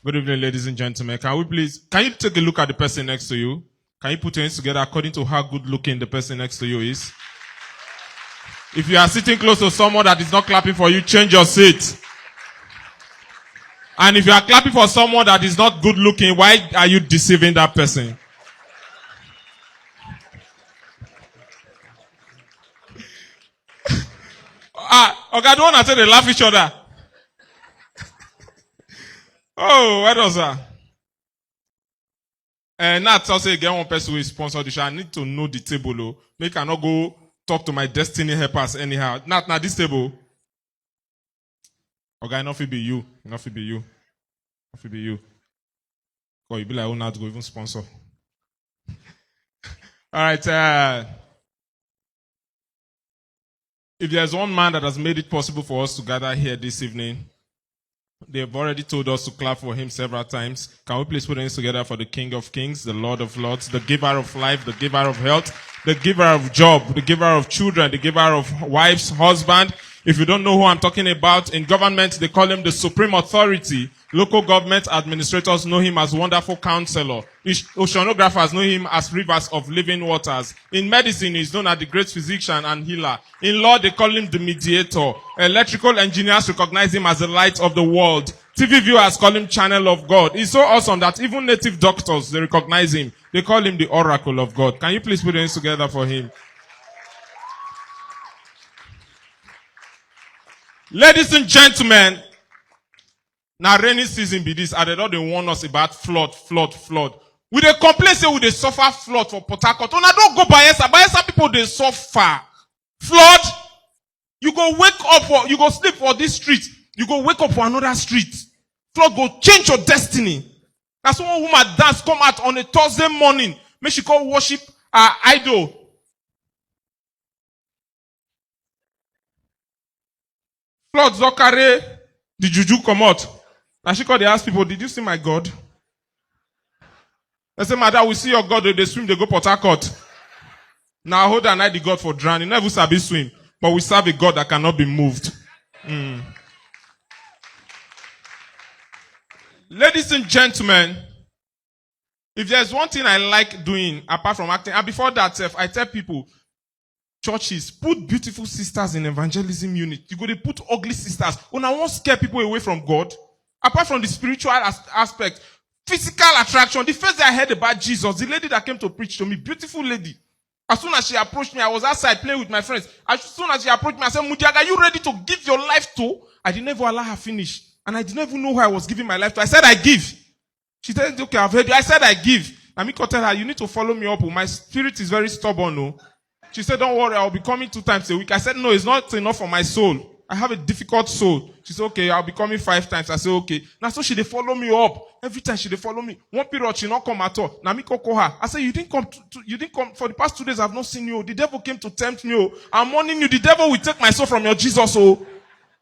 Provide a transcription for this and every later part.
Good evening, ladies and gentlemen. Can you take a look at the person next to you? Can you put your hands together according to how good looking the person next to you is? If you are sitting close to someone that is not clapping for you, change your seat. And if you are clapping for someone that is not good looking, why are you deceiving that person? Okay, I don't want to say they laugh each other. Oh, where was that? Nat also again one person who is sponsored the show. I need to know the table, though. Make I not go talk to my destiny helpers anyhow. Nat, this table. Okay, enough it be you. Enough it be you. Enough it be you. Or you be like, oh, not go even sponsor. All right. If there's one man that has made it possible for us to gather here this evening, they've already told us to clap for him several times. Can we please put hands together for the King of Kings, the Lord of Lords, the giver of life, the giver of health, the giver of job, the giver of children, the giver of wives, husband. If you don't know who I'm talking about, in government, they call him the supreme authority. Local government administrators know him as wonderful counselor. Oceanographers know him as rivers of living waters. In medicine, he's known as the great physician and healer. In law, they call him the mediator. Electrical engineers recognize him as the light of the world. TV viewers call him channel of God. He's so awesome that even native doctors, they recognize him. They call him the oracle of God. Can you please put your hands together for him? Ladies and gentlemen, now rainy season be this, and they don't warn us about flood. We dey complain say we dey suffer flood for Port Harcourt. Una don't go Bayelsa. Bayelsa people they suffer flood. You go you go sleep for this street. You go wake up for another street. Flood go change your destiny. That's one woman dance come out on a Thursday morning. Make she go worship her idol. Flood Zokare, the juju come out. And she called, they ask people, did you see my God? They say, madam, we see your God, they swim, they go Port Harcourt. Now hold and I the God for drowning. Never sabi swim. But we serve a God that cannot be moved. Ladies and gentlemen, if there's one thing I like doing, apart from acting, and before that, I tell people, churches, put beautiful sisters in evangelism unit. You go to put ugly sisters. When I won't scare people away from God, apart from the spiritual aspect, physical attraction. The first day I heard about Jesus, the lady that came to preach to me, beautiful lady. As soon as she approached me, I was outside playing with my friends. As soon as she approached me, I said, Mudiaga, are you ready to give your life to? I didn't even allow her finish. And I didn't even know who I was giving my life to. I said, I give. She said, okay, I've heard you. I said, I give. And Miko tell her, you need to follow me up. My spirit is very stubborn, no? She said, don't worry, I'll be coming 2 times a week. I said, no, it's not enough for my soul. I have a difficult soul. She said, okay, I'll be coming 5 times. I said, okay. Now, so she dey follow me up. Every time she dey follow me. One period, she not come at all. Now, me call her. I said, you didn't come. For the past 2 days, I've not seen you. The devil came to tempt me. Oh. I'm warning you. The devil will take my soul from your Jesus. Oh.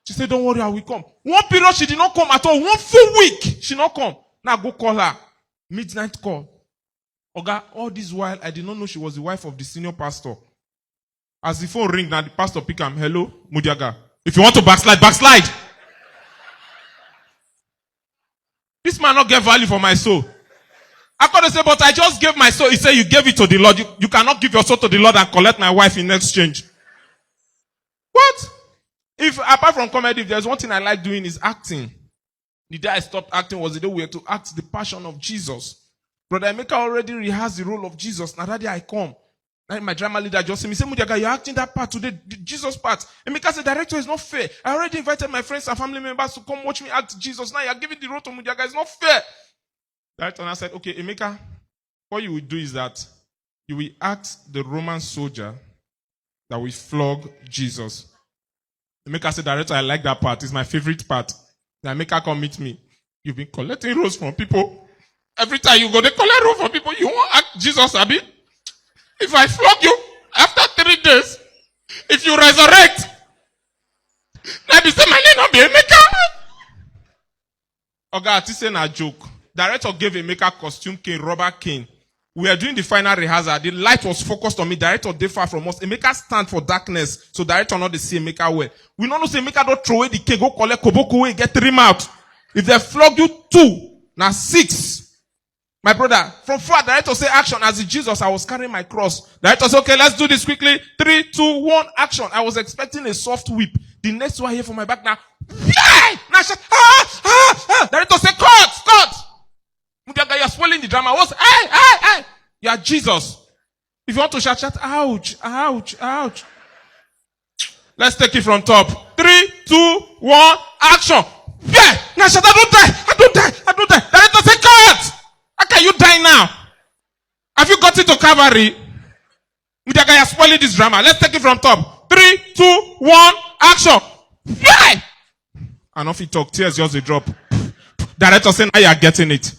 She said, don't worry, I will come. One period, she did not come at all. 1 full week, she not come. Now, go call her. Midnight call. Oga, all this while, I did not know she was the wife of the senior pastor. As the phone ring, now the pastor pick him. Hello, Mudiaga. If you want to backslide, backslide. This man not get value for my soul. I could say, but I just gave my soul. He said, you gave it to the Lord. You cannot give your soul to the Lord and collect my wife in exchange. What? If, apart from comedy, if there's one thing I like doing is acting. The day I stopped acting was the day we had to act the passion of Jesus. Brother Emeka already rehearsed the role of Jesus. Now that day I come. My drama leader just said, Mudiaga, you're acting that part today, the Jesus part. Emeka said, director, is not fair. I already invited my friends and family members to come watch me act Jesus. Now you're giving the role to Mudiaga. It's not fair. Director and I said, okay, Emeka, what you will do is that you will act the Roman soldier that will flog Jesus. Emeka said, director, I like that part. It's my favorite part. Then Emeka come meet me. You've been collecting roles from people. Every time you go, they collect roles from people. You won't act Jesus, Abi? If I flog you after 3 days, if you resurrect, let me say my name not be Emeka. Oga, this ain't a joke. Director gave Emeka costume cane, rubber cane. We are doing the final rehearsal. The light was focused on me. Director dey far from us. Emeka stand for darkness, so director not the see Emeka well. We don't know say Emeka don't throw away the cane, go collect koboko away, get trim out. If they flog you 2, Now 6. My brother, from far, director say action. As in Jesus, I was carrying my cross. Director say, okay, let's do this quickly. 3, 2, 1, action. I was expecting a soft whip. The next one here from my back now. Yay! Now shout, Director say, cut! Mudiaga, you're spoiling the drama. What's, hey! You are Jesus. If you want to shout, ouch. Let's take it from top. 3, 2, 1, action. Yeah! Now shout, I don't die. Director say, cut! How can you die now? Have you got it to Calvary? Mudiaga, you're spoiling this drama. Let's take it from top. 3, 2, 1, action. Yeah! And off he talk, tears just a drop. Director say, now you are getting it.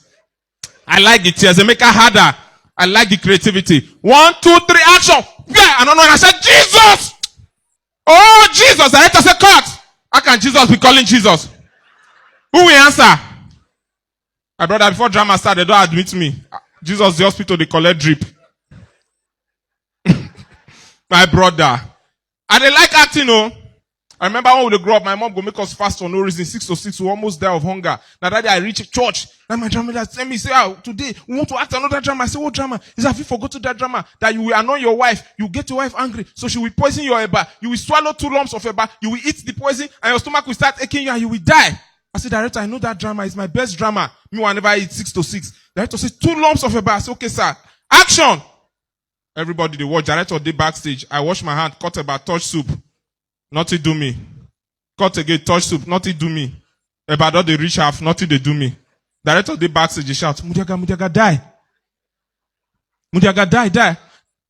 I like the tears. They make it harder. I like the creativity. 1, 2, 3, action. Yeah! And I said, Jesus! Oh, Jesus! Director say, cut! How can Jesus be calling Jesus? Who will answer? My brother, before drama started, they don't admit me. Jesus, the hospital, they collect drip. My brother. And they like acting, oh. I remember when we grew up, my mom go make us fast for no reason. 6 to 6, we almost die of hunger. Now that day I reach church. Now my drama leader tell me, say, today we want to act another drama. I say, what drama? He said, have you forgotten that drama? That you will annoy your wife. You get your wife angry. So she will poison your eba. You will swallow 2 lumps of eba. You will eat the poison and your stomach will start aching you and you will die. I said, director, I know that drama is my best drama. Me will never eat 6 to 6. Director said, 2 lumps of eba. I said, okay, sir. Action! Everybody, they watch. Director, they backstage. I wash my hand, cut eba, touch soup. Nothing do me. Cut again, touch soup, nothing do me. Eba don't they reach half, nothing they do me. Director, they backstage, they shout, Mudiaga, die. Mudiaga, die.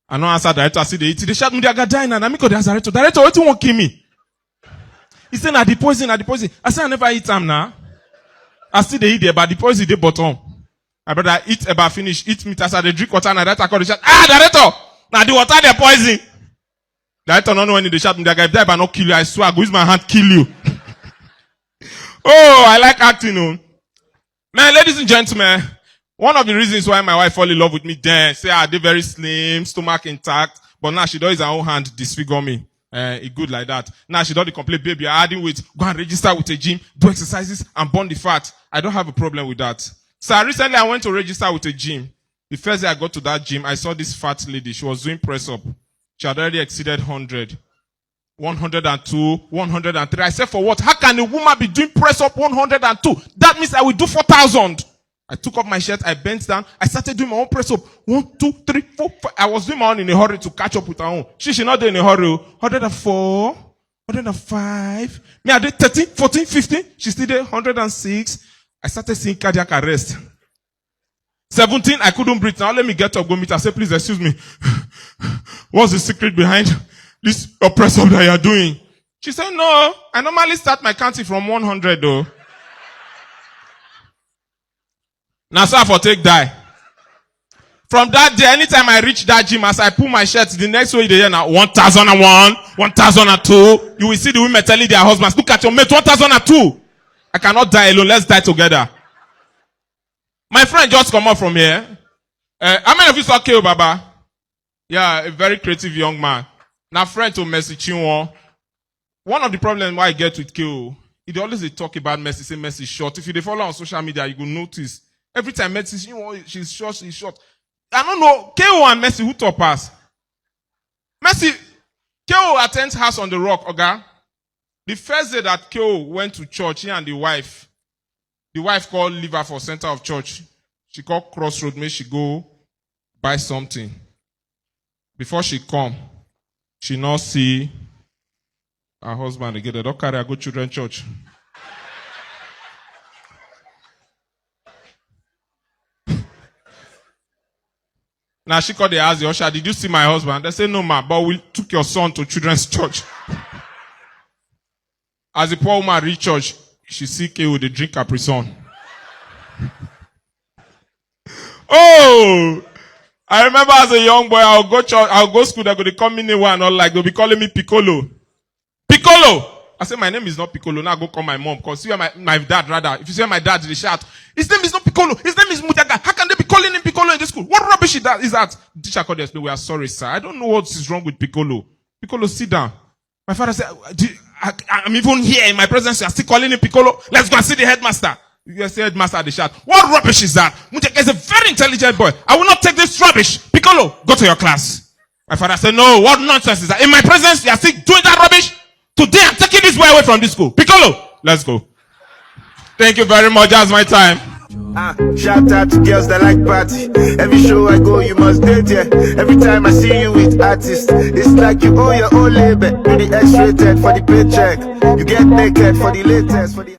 I no answer director, I see they eat. They shout, Mudiaga, die now. Namiko, they ask director, what you want kill me? He said, the poison. I said, I never eat them now. I still they eat there, but the poison they bottom. My brother, eat eba finish, eat meat, as I drink water, and director call the shout, director! Now the water, they poison. Director don't know when they shout, Mudiaga, if die, but not kill you, I swear, I go use my hand, kill you. Oh, I like acting, oh. Man, ladies and gentlemen, one of the reasons why my wife fall in love with me then, say, they very slim, stomach intact, but now she does her own hand disfigure me. It good like that. Now she does the complete baby, adding weight, go and register with a gym, do exercises, and burn the fat. I don't have a problem with that. So recently I went to register with a gym. The first day I got to that gym, I saw this fat lady. She was doing press up. She had already exceeded 100. 102, 103. I said, for what? How can a woman be doing press up 102? That means I will do 4,000. I took off my shirt, I bent down, I started doing my own press up. 1, 2, 3, 4, 5. I was doing my own in a hurry to catch up with her own. She not doing in a hurry. 104, 105. Me, I did 13, 14, 15. She still did 106. I started seeing cardiac arrest. 17, I couldn't breathe. Now let me get up, go meet her. I said, please excuse me. What's the secret behind this press up that you are doing? She said, no, I normally start my counting from 100 though. Now, sir, for take die. From that day, anytime I reach that gym, as I pull my shirt, the next way they hear now, 1001, 1002. You will see the women telling their husbands, look at your mate, 1002. I cannot die alone. Let's die together. My friend just come up from here. How many of you saw K.O. Baba? Yeah, a very creative young man. Now, friend to Mercy Chinwo. One of the problems why I get with K.O., he always talk about Mercy, say Mercy short. If you follow on social media, you will notice. Every time Mercy, she's short. I don't know, K.O. and Mercy, who top us? Mercy, K.O. attends House on the Rock, okay? The first day that K.O. went to church, he and the wife called Liver for center of church. She called Crossroad, may she go buy something. Before she come, she not see her husband again. They don't carry her go children church. Now she called the house, the usher, did you see my husband? They say, no, ma, but we took your son to children's church. As the poor woman reached church, she see K.O. they drink Capri Sun. Oh! I remember as a young boy, I'll go school, they're going to call me Newa, not like, they'll be calling me Piccolo. Piccolo! I said, my name is not Piccolo. Now go call my mom. Because you are my dad, rather. If you say my dad, they shout, his name is not Piccolo. His name is Mudiaga. How can they be calling him Piccolo in the school? What rubbish is that? The teacher called us. We are sorry, sir. I don't know what is wrong with Piccolo. Piccolo, sit down. My father said, I'm even here in my presence. You are still calling him Piccolo. Let's go and see the headmaster. You said, master, they shout, what rubbish is that? Mucheke is a very intelligent boy. I will not take this rubbish. Piccolo, go to your class. My father said, no, what nonsense is that? In my presence, you are still doing that rubbish? Today, I'm taking this boy away from this school. Piccolo, let's go. Thank you very much. That's my time. Shout out to girls that like party. Every show I go, you must date, yeah. Every time I see you with artists, it's like you owe your own label. Do the X-rated for the paycheck. You get naked for the latest. For the